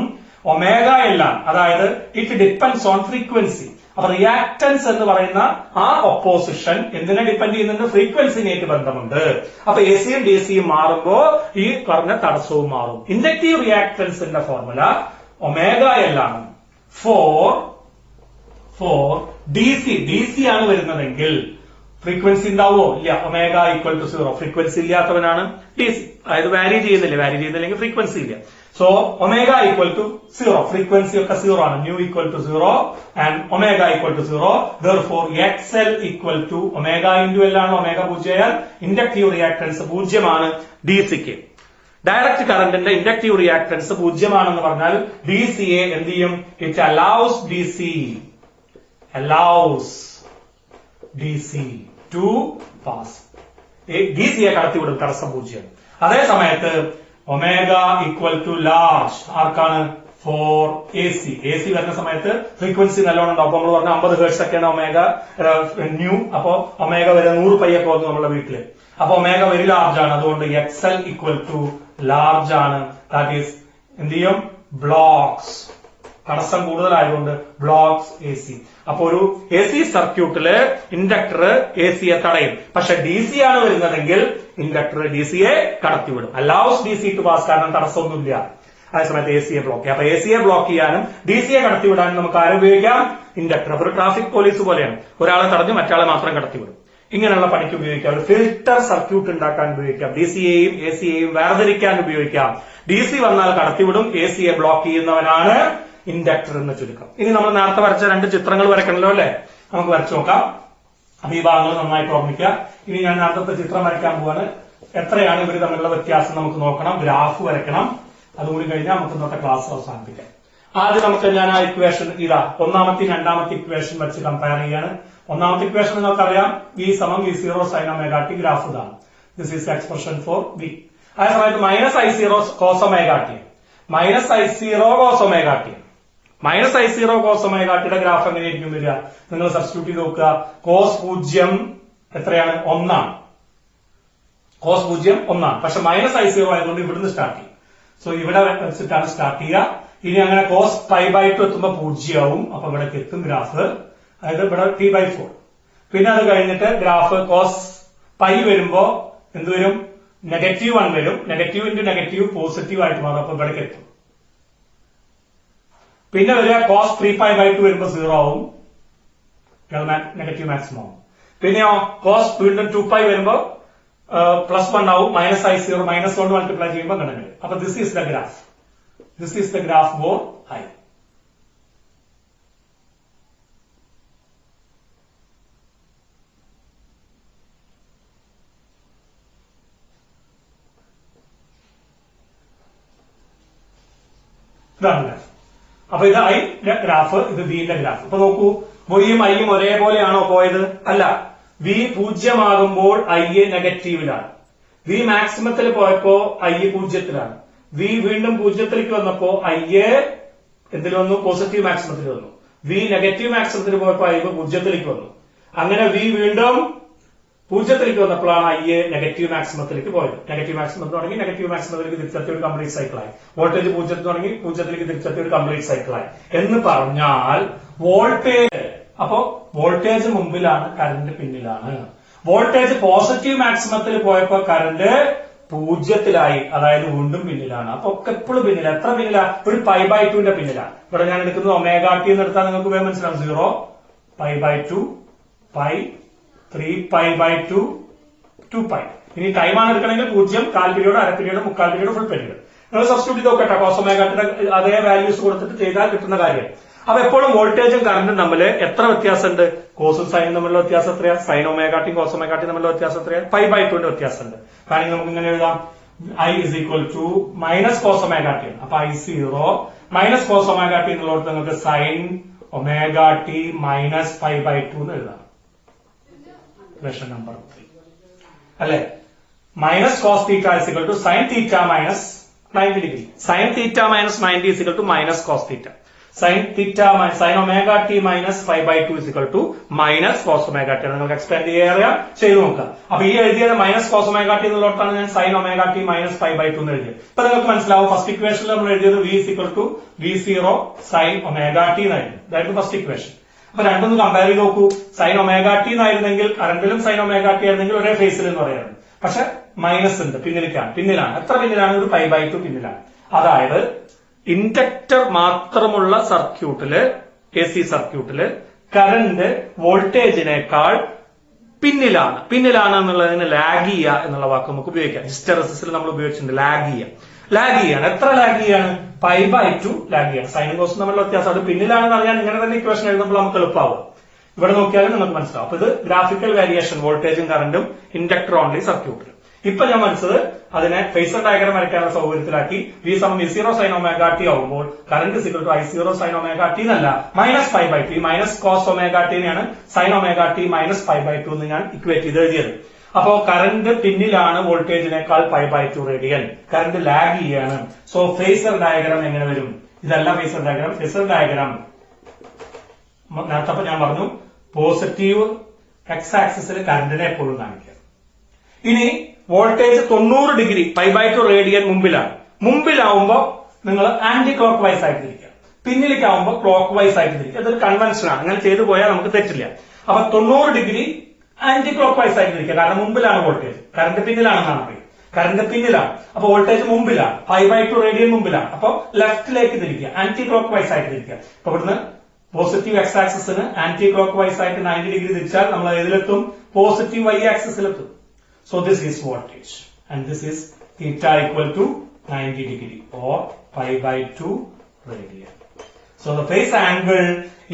ഒമേഗ L ആണ്. അതായത് ഇറ്റ് ഡിപ്പെൻഡ്സ് ഓൺ ഫ്രീക്വൻസി. അപ്പൊ റിയാക്ടൻസ് എന്ന് പറയുന്ന ആ ഒപ്പോസിഷൻ എന്തിനെ ഡിപ്പെൻഡ് ചെയ്യുന്നുണ്ട്? ഫ്രീക്വൻസിനായിട്ട് ബന്ധമുണ്ട്. അപ്പൊ AC-യും DC-യും മാറുമ്പോ ഈ പറഞ്ഞ തടസ്സവും മാറും. ഇൻഡക്റ്റീവ് റിയാക്ടൻസിന്റെ ഫോർമുല ഒമേഗ L ആണ്. ഫോർ DC ആണ് വരുന്നതെങ്കിൽ ഫ്രീക്വൻസി ഉണ്ടാവുമോ? ഇല്ല. Omega equal to 0. ഫ്രീക്വൻസി ഇല്ലാത്തവനാണ് ഡി സി. അതായത് വാരി ചെയ്യുന്നില്ലെങ്കിൽ ഫ്രീക്വൻസി ഇല്ല. So omega equal to 0. Frequency ഒക്കെ 0 ആണ്. Nu equal to 0 and omega equal to 0. Therefore XL equal to omega into L ആണ്. ഒമേഗ 0 ആയാൽ ഇൻഡക്റ്റീവ് റിയാക്ടൻസ് 0 ആണ് ഡി സിക്ക്. ഡയറക്റ്റ് കറന്റിന്റെ ഇൻഡക്റ്റീവ് റിയാക്ടൻസ് 0 ആണെന്ന് പറഞ്ഞാൽ ഡി സിയെ എന്ത് ചെയ്യും? It allows D C to pass. D സിയെ കടത്തിവിടും. തടസ്സം 0. അതേ സമയത്ത് ഒമേഗ ഈക്വൽ ടു ലാർജ് ആർക്കാണ്? ഫോർ എ സി വരുന്ന സമയത്ത് ഫ്രീക്വൻസി നല്ലോണം ഉണ്ടാവും. അപ്പൊ നമ്മൾ പറഞ്ഞ 50 ഹെർട്സ് ഒക്കെയാണ് ഒമേഗ ന്യൂ. അപ്പൊ ഒമേഗ വരെ 100 പൈ ഒക്കെ വന്നു നമ്മുടെ വീട്ടില്. അപ്പൊ ഒമേഗ വെരി ലാർജ് ആണ്. അതുകൊണ്ട് XL ഈക്വൽ ടു ലാർജ് ആണ്. ദാറ്റ് ഈസ് എന്ത് ചെയ്യും? ബ്ലോക്സ്. തടസ്സം കൂടുതലായതുകൊണ്ട് ബ്ലോക്സ് എ സി. അപ്പൊ ഒരു എ സി സർക്യൂട്ടില് ഇൻഡക്ടർ എ സിയെ തടയും. പക്ഷെ ഡി സി ആണ് വരുന്നതെങ്കിൽ ഇൻഡക്ടർ ഡി സിയെ കടത്തിവിടും. Allows D C to pass. കാരണം തടസ്സമൊന്നുമില്ല. അതേസമയത്ത് എ സിയെ ബ്ലോക്ക് ചെയ്യാം. അപ്പൊ എ സിയെ ബ്ലോക്ക് ചെയ്യാനും ഡി സിയെ കടത്തിവിടാനും നമുക്ക് ആരും ഉപയോഗിക്കാം? ഇൻഡക്ടർ. അപ്പൊ ഒരു ട്രാഫിക് പോലീസ് പോലെയാണ്. ഒരാളെ തടഞ്ഞ് മറ്റാളെ മാത്രം കടത്തിവിടും. ഇങ്ങനെയുള്ള പണിക്ക് ഉപയോഗിക്കാം. ഒരു ഫിൽട്ടർ സർക്യൂട്ട് ഉണ്ടാക്കാൻ ഉപയോഗിക്കാം. ഡി സിയെയും എ സിയെയും വേർതിരിക്കാൻ ഉപയോഗിക്കാം. ഡി സി വന്നാൽ കടത്തിവിടും. എ സിയെ ബ്ലോക്ക് ചെയ്യുന്നവനാണ് ഇൻഡക്ടർ എന്ന് ചുരുക്കം. ഇനി നമ്മൾ നേരത്തെ വരച്ച 2 ചിത്രങ്ങൾ വരക്കണല്ലോ അല്ലെ? നമുക്ക് വരച്ചു നോക്കാം. അപ്പൊ ഈ ഭാഗങ്ങൾ നന്നായിട്ട് ഓർമ്മിക്കുക. ഇനി ഞാൻ നേരത്തെ ചിത്രം വരയ്ക്കാൻ പോവാണ്. എത്രയാണ് ഇവർ തമ്മിലുള്ള വ്യത്യാസം നമുക്ക് നോക്കണം. ഗ്രാഫ് വരയ്ക്കണം. അതുകൂടി കഴിഞ്ഞാൽ നമുക്ക് ഇന്നത്തെ ക്ലാസ് അവസാനിപ്പിക്കാം. ആദ്യം നമുക്ക് ഞാൻ ആ ഇക്വേഷൻ ഇതാ ഒന്നാമത്തെ രണ്ടാമത്തെ ഇക്വേഷൻ വെച്ച് കമ്പയർ ചെയ്യാണ്. ഒന്നാമത്തെ ഇക്വേഷൻ നിങ്ങൾക്കറിയാം. V = V0 sin omega t. Graph ഇതാണ്. This is expression for V. അതേ സമയത്ത് -I0 cos omega t. -I0 cos omega t. -I0 cos omega t യുടെ ഗ്രാഫ് എങ്ങനെയായിരിക്കും വരിക? നിങ്ങൾ സബ്സ്റ്റിറ്റ്യൂട്ട് ചെയ്ത് നോക്കുക. cos 0 എത്രയാണ്? 1 ആണ്. cos 0 1 ആണ്. പക്ഷെ -I0 ആയതുകൊണ്ട് ഇവിടുന്ന് സ്റ്റാർട്ട് ചെയ്യും. സോ ഇവിടെ വെച്ചിട്ടാണ് സ്റ്റാർട്ട് ചെയ്യുക. ഇനി അങ്ങനെ cos π/2 എത്തുമ്പോ 0 ആവും. അപ്പൊ ഇവിടേക്ക് എത്തും ഗ്രാഫ്. അതായത് ഇവിടെ T/4. പിന്നെ അത് കഴിഞ്ഞിട്ട് ഗ്രാഫ് cos π വരുമ്പോ എന്ത് വരും? -1 വരും. നെഗറ്റീവ് ഇൻറ്റു നെഗറ്റീവ് പോസിറ്റീവ് ആയിട്ട് മാറും. അപ്പൊ ഇവിടേക്ക് എത്തും. പിന്നെ വരിക cos 3π/2 വരുമ്പോ 0 ആവും. നെഗറ്റീവ് മാക്സിമം ആവും. പിന്നെയോ cos വീണ്ടും 2π വരുമ്പോ +1 ആവും. -I0 -1 മൾട്ടിപ്ലൈ ചെയ്യുമ്പോൾ കണക്ക്. അപ്പൊ this is the graph. This is the graph four I. ഇതാണ് ഗ്രാഫ്. അപ്പൊ ഇത് I ഗ്രാഫ്, ഇത് V ന്റെ ഗ്രാഫ്. അപ്പൊ നോക്കൂ, Vയും Iയും ഒരേപോലെയാണോ പോയത്? അല്ല. V 0 ആകുമ്പോൾ I നെഗറ്റീവിലാണ്. V മാക്സിമത്തിൽ പോയപ്പോ I 0-ത്തിലാണ്. V വീണ്ടും 0-ത്തിലേക്ക് വന്നപ്പോ I എന്തിൽ വന്നു? പോസിറ്റീവ് മാക്സിമത്തിൽ വന്നു. V നെഗറ്റീവ് മാക്സിമത്തിൽ പോയപ്പോ I 0-ത്തിലേക്ക് വന്നു. അങ്ങനെ V വീണ്ടും 0-ത്തിലേക്ക് വന്നപ്പോഴാണ് I നെഗറ്റീവ് മാക്സിമത്തിലേക്ക് പോയത്. നെഗറ്റീവ് മാക്സിമത്തിൽ തുടങ്ങി നെഗറ്റീവ് മാക്സിമത്തിലേക്ക് തിരിച്ചെത്തിയ ഒരു കംപ്ലീറ്റ് സൈക്കിളായി. വോൾട്ടേജ് 0 തുടങ്ങി 0-ത്തിലേക്ക് തിരിച്ചെത്തിയ ഒരു കംപ്ലീറ്റ് സൈക്കിളായി. എന്ന് പറഞ്ഞാൽ വോൾട്ടേജ്, അപ്പോ വോൾട്ടേജ് മുമ്പിലാണ്, കറന്റ് പിന്നിലാണ്. വോൾട്ടേജ് പോസിറ്റീവ് മാക്സിമത്തിൽ പോയപ്പോ കറന്റ് 0-ത്തിലായി. അതായത് വീണ്ടും പിന്നിലാണ്. അപ്പൊ ഒക്കെ എപ്പോഴും പിന്നില. എത്ര പിന്നില? ഒരു π/2ന്റെ പിന്നിലാണ്. ഇവിടെ ഞാൻ എടുക്കുന്നത് ഒമേഗ ടി എന്ന് എടുത്താൽ നിങ്ങൾക്ക് വേഗം മനസ്സിലാവും. 0 π/2 π 3π/2 2π. ഇനി ടൈമാണ് എടുക്കണമെങ്കിൽ 0, 1/4 പീരീഡ്, അര പീരീഡ്, 3/4 പീരീഡ്, ഫുൾ പീരീഡ്. നിങ്ങൾ സബ്സ്റ്റിറ്റ്യൂട്ട് ചെയ്ത് നോക്കട്ടെ. cos omega യുടെ അതേ വാല്യൂസ് കൊടുത്തിട്ട് ചെയ്താൽ കിട്ടുന്ന കാര്യം. അപ്പൊ എപ്പോഴും വോൾട്ടേജും കറന്റും തമ്മിൽ എത്ര വ്യത്യാസമുണ്ട്? കോസും സൈനും തമ്മിലുള്ള വ്യത്യാസം എത്രയാ? sin omega t cos omega t തമ്മിലുള്ള വ്യത്യാസം എത്രയാ? π/2ന്റെ വ്യത്യാസമുണ്ട്. കാരണം നമുക്ക് ഇങ്ങനെ എഴുതാം. I = -cos omega t. അപ്പൊ I0 -cos omega t എന്നുള്ളടത്ത് നിങ്ങൾക്ക് sin omega t -π/2 എന്ന് എഴുതാം. ഇക്വേഷൻ നമ്പർ 3 അല്ലെ? -cos θ = sin θ - 90 degree. sin θ - 90 = -cos θ. sin omega t -π/2 = -cos omega t. നിങ്ങൾക്ക് എക്സ്പാൻഡ് ചെയ്യാൻ ചെയ്തു നോക്കാം. അപ്പൊ ഈ എഴുതിയത് -cos omega t എന്നുള്ളതാണ് ഞാൻ sin omega t -π/2 എന്ന് എഴുതിയത്. ഇപ്പൊ നിങ്ങൾക്ക് മനസ്സിലാവും. ഫസ്റ്റ് ഇക്വേഷനിൽ നമ്മൾ എഴുതിയത് V = V0 sin omega t എന്നായിരുന്നു. ഇതായിരുന്നു ഫസ്റ്റ് ഇക്വേഷൻ. അപ്പൊ രണ്ടൊന്ന് കമ്പയർ ചെയ്ത് നോക്കൂ. sin omega t എന്നായിരുന്നെങ്കിൽ കറണ്ടിലും sin omega t ആയിരുന്നെങ്കിൽ ഒരേ ഫേസിൽ എന്ന് പറയാറുണ്ട്. പക്ഷെ മൈനസ് ഉണ്ട്, പിന്നിലാണ്. എത്ര പിന്നിലാണ്? ഒരു π/2 പിന്നിലാണ്. അതായത് ഇൻഡക്ടർ മാത്രമുള്ള സർക്യൂട്ടില്, എ സി സർക്യൂട്ടില് കറന്റ് വോൾട്ടേജിനേക്കാൾ പിന്നിലാണ് എന്നുള്ളതിന് ലാഗ് ചെയ്യുക എന്നുള്ള വാക്ക് നമുക്ക് ഉപയോഗിക്കാം. ഹിസ്റ്ററസിസിൽ നമ്മൾ ഉപയോഗിച്ചിട്ടുണ്ട് ലാഗ് ചെയ്യാണ്. എത്ര ലാഗ് ചെയ്യാണ്? π/2 ലാഗ് ചെയ്യാണ്. സൈനും കോസും തമ്മിലുള്ള വ്യത്യാസം. അത് പിന്നിലാണെന്ന് അറിയാൻ ഇങ്ങനെ തന്നെ ഇക്വേഷൻ എഴുതുമ്പോൾ നമുക്ക് എളുപ്പമാവും. ഇവിടെ നോക്കിയാലും നമുക്ക് മനസ്സിലാവും. അപ്പൊ ഇത് ഗ്രാഫിക്കൽ വേരിയേഷൻ വോൾട്ടേജും കറന്റും ഇൻഡക്ടർ ഓൺലി സർക്യൂട്ടിൽ. ഇപ്പൊ ഞാൻ മനസ്സിലത് അതിനെ ഫേസർ ഡയഗ്രം വരയ്ക്കാനുള്ള സൗകര്യത്തിലാക്കി V = V0 sin ωt ആവുമ്പോൾ കറന്റ് I0 sin ωt എന്നല്ല -π/2. ഈ മൈനസ് കോസ് ωtനെയാണ് sin ωt -π/2 എന്ന് ഞാൻ ഇക്വേറ്റ് ചെയ്ത് എഴുതിയത്. അപ്പോ കറന്റ് പിന്നിലാണ് വോൾട്ടേജിനേക്കാൾ π/2 റേഡിയൻ. കറന്റ് ലാഗ് ചെയ്യാണ്. സോ ഫേസർ ഡയഗ്രം എങ്ങനെ വരും? ഇതല്ല ഫേസർ ഡയഗ്രം നേരത്തെ ഞാൻ പറഞ്ഞു പോസിറ്റീവ് എക്സ് ആക്സിസിൽ കറന്റിനെ എപ്പോഴും കാണിക്കുക. ഇനി വോൾട്ടേജ് 90 ഡിഗ്രി π/2 റേഡിയൻ മുമ്പിലാവുമ്പോ നിങ്ങൾ ആന്റി ക്ലോക്ക് വൈസ് ആയിട്ട് തിരിക്കുക, പിന്നിലേക്കാവുമ്പോ ക്ലോക്ക് വൈസ് ആയിട്ട് തിരിക്കുക. അതൊരു കൺവെൻഷനാണ്. അങ്ങനെ ചെയ്തു പോയാൽ നമുക്ക് തെറ്റില്ല. അപ്പൊ 90 ഡിഗ്രി ആന്റി ക്ലോക്ക് വൈസ് ആയിട്ട് തിരിക്കുക. കാരണം മുമ്പിലാണ് വോൾട്ടേജ്, കറണ്ട് പിന്നിലാണെന്നാണ് പറയുന്നത്. കറണ്ട് പിന്നിലാണ്, അപ്പൊ വോൾട്ടേജ് മുമ്പിലാണ്, π/2 റേഡിയൻ മുമ്പിലാണ്. അപ്പൊ ലെഫ്റ്റിലേക്ക് തിരിക്കുക, ആന്റി ക്ലോക്ക് വൈസ് ആയിട്ട് തിരിക്കുക. അപ്പൊ ഇവിടുന്ന് പോസിറ്റീവ് എക്സ് ആക്സിസിന് ആന്റി ക്ലോക്ക് വൈസ് ആയിട്ട് 90 ഡിഗ്രി തിരിച്ചാൽ നമ്മൾ ഏതിലെത്തും? പോസിറ്റീവ് വൈ ആക്സിസിലെത്തും. So this is voltage and this is theta equal to 90 degree or π/2 radian. So the phase angle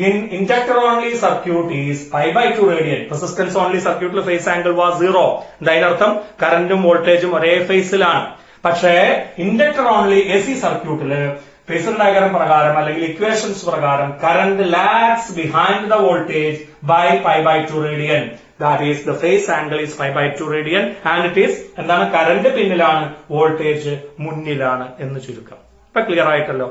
in inductor only circuit is π/2 radian. Resistance only circuit phase angle was 0. അതിനർത്ഥം കറന്റും വോൾട്ടേജും ഒരേ ഫേസിലാണ്. പക്ഷേ inductor only AC സർക്യൂട്ടില് phasor diagram പ്രകാരം അല്ലെങ്കിൽ equations പ്രകാരം current lags behind the voltage by π/2 radian. That is the phase angle is π/2 radian and it is എന്താണ്? കറന്റ് പിന്നിലാണ്, വോൾട്ടേജ് മുന്നിലാണ് എന്ന് ചുരുക്കം. ഇപ്പൊ ക്ലിയർ ആയിട്ടല്ലോ?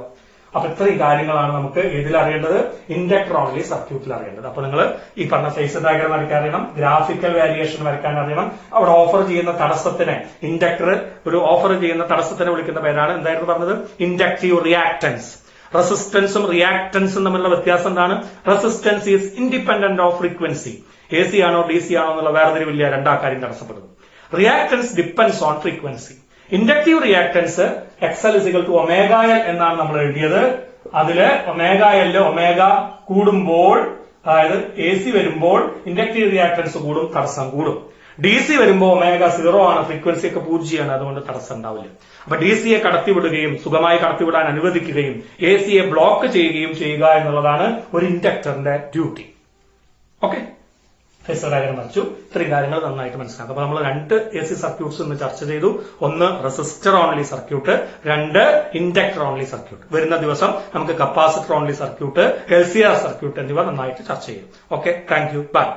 അപ്പൊ ഇത്രയും കാര്യങ്ങളാണ് നമുക്ക് ഇതിൽ അറിയേണ്ടത്, ഇൻഡക്ടർ ഓൺലി സർക്യൂട്ടിൽ അറിയേണ്ടത്. അപ്പൊ നിങ്ങൾ ഈ പറഞ്ഞ ഫേസർ ഡയഗ്രം വരയ്ക്കാൻ അറിയണം, ഗ്രാഫിക്കൽ വേരിയേഷൻ വരയ്ക്കാൻ അറിയണം. അവിടെ ഓഫർ ചെയ്യുന്ന തടസ്സത്തിനെ ഇൻഡക്ടർ ഒരു ഓഫർ ചെയ്യുന്ന തടസ്സത്തിനെ വിളിക്കുന്ന പേരാണ് എന്തായിരുന്നു പറഞ്ഞത്? Inductive reactance. റെസിസ്റ്റൻസും റിയാക്ടൻസും തമ്മിലുള്ള വ്യത്യാസം എന്താണ്? Resistance is independent of frequency. AC ആണോ DC ആണോ എന്നുള്ള വേർതിരിവില്ല, രണ്ടാക്കാര്യം തടസ്സപ്പെടുന്നു. Reactance depends on frequency. Inductive reactance XL = ωL എന്നാണ് നമ്മൾ എഴുതിയത്. അതില് ωL ഒമേഗ കൂടുമ്പോൾ, അതായത് AC വരുമ്പോൾ ഇൻഡക്റ്റീവ് റിയാക്ടൻസ് കൂടും, തടസ്സം കൂടും. DC വരുമ്പോൾ ω0 ആണ്, ഫ്രീക്വൻസി ഒക്കെ 0 ആണ്, അതുകൊണ്ട് തടസ്സം ഉണ്ടാവില്ല. അപ്പൊ DCയെ കടത്തിവിടുകയും സുഖമായി കടത്തിവിടാൻ അനുവദിക്കുകയും ACയെ ബ്ലോക്ക് ചെയ്യുകയും ചെയ്യുക എന്നുള്ളതാണ് ഒരു ഇൻഡക്ടറിന്റെ ഡ്യൂട്ടി. ഓക്കെ, ഫേസർ ഡയഗ്രം വരച്ചു. ഇത്രയും കാര്യങ്ങൾ നന്നായിട്ട് മനസ്സിലാക്കും. അപ്പൊ നമ്മൾ 2 AC സർക്യൂട്ട്സ് ഇന്ന് ചർച്ച ചെയ്തു. ഒന്ന് resistor only circuit, 2 inductor only circuit. വരുന്ന ദിവസം നമുക്ക് capacitor only circuit, LCR circuit എന്നിവ നന്നായിട്ട് ചർച്ച ചെയ്യും. Okay, thank you, by.